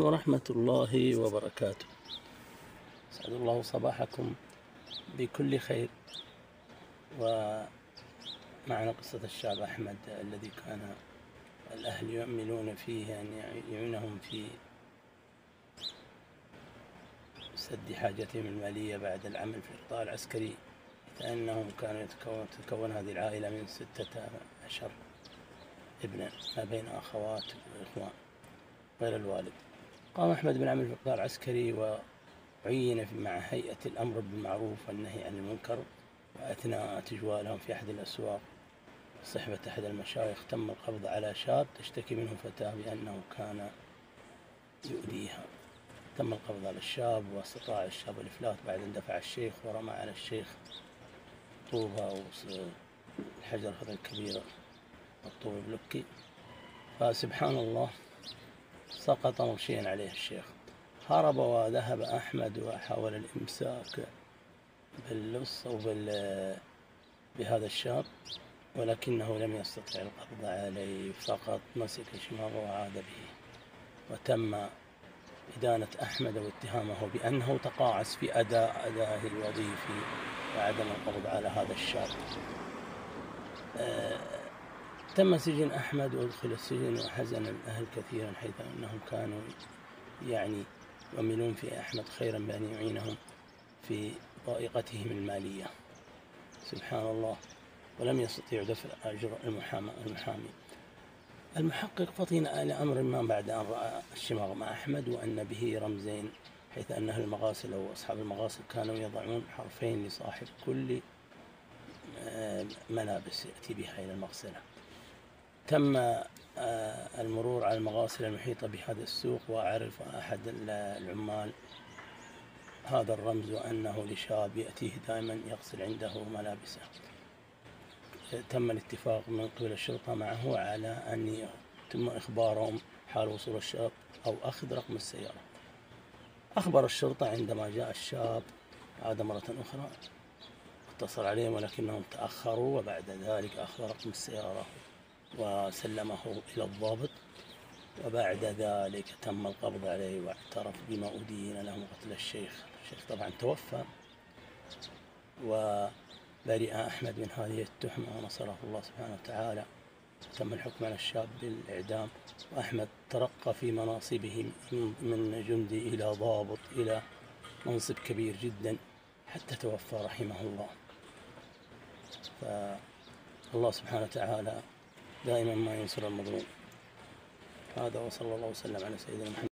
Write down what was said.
ورحمة الله وبركاته. أسعد الله صباحكم بكل خير. ومعنا قصة الشاب أحمد الذي كان الأهل يؤملون فيه أن يعينهم في سد حاجتهم المالية بعد العمل في القطاع العسكري، لأنهم كانوا تتكون هذه العائلة من 16 ابنا ما بين أخوات وإخوان غير الوالد. قام أحمد بالعمل في القطاع العسكري وعين مع هيئة الأمر بالمعروف والنهي عن المنكر، وأثناء تجوالهم في أحد الأسواق صحبة أحد المشايخ تم القبض على شاب تشتكي منه فتاة بأنه كان يؤذيها. تم القبض على الشاب واستطاع الشاب الإفلات بعد أن دفع الشيخ ورمى على الشيخ طوبة والحجر هذا الكبير الطوب البلوكي، فسبحان الله سقط مغشيا عليه الشيخ. هرب وذهب أحمد وحاول الإمساك باللص أو بهذا الشاب، ولكنه لم يستطع القبض عليه، فقط مسك شماغه وعاد به. وتم إدانة أحمد واتهامه بأنه تقاعس في أدائه الوظيفي وعدم القبض على هذا الشاب. تم سجن أحمد وأدخل السجن، وحزن الأهل كثيرا حيث أنهم كانوا يؤملون في أحمد خيرا بأن يعينهم في ضائقتهم المالية. سبحان الله. ولم يستطيع دفع أجر المحامي. المحقق فطن إلى أمر ما بعد أن رأى الشماغ مع أحمد وأن به رمزين، حيث أن أهل المغاسل أو أصحاب المغاسل كانوا يضعون حرفين لصاحب كل ملابس يأتي بها إلى المغسلة. تم المرور على المغاسل المحيطة بهذا السوق، وعرف أحد العمال هذا الرمز وأنه لشاب يأتيه دائما يغسل عنده ملابسه. تم الاتفاق من قبل الشرطة معه على أن يتم إخبارهم حال وصول الشاب أو أخذ رقم السيارة. أخبر الشرطة عندما جاء الشاب، عاد مرة أخرى اتصل عليهم ولكنهم تأخروا، وبعد ذلك أخذ رقم السيارة وسلمه إلى الضابط، وبعد ذلك تم القبض عليه واعترف بما أدين له قتل الشيخ. الشيخ طبعا توفى، وبرئ أحمد من هذه التهمة ونصره الله سبحانه وتعالى. تم الحكم على الشاب بالإعدام، وأحمد ترقى في مناصبه من جندي إلى ضابط إلى منصب كبير جدا حتى توفى رحمه الله. فالله سبحانه وتعالى دائما ما ينصر المظلوم. هذا وصلى الله وسلم على سيدنا محمد.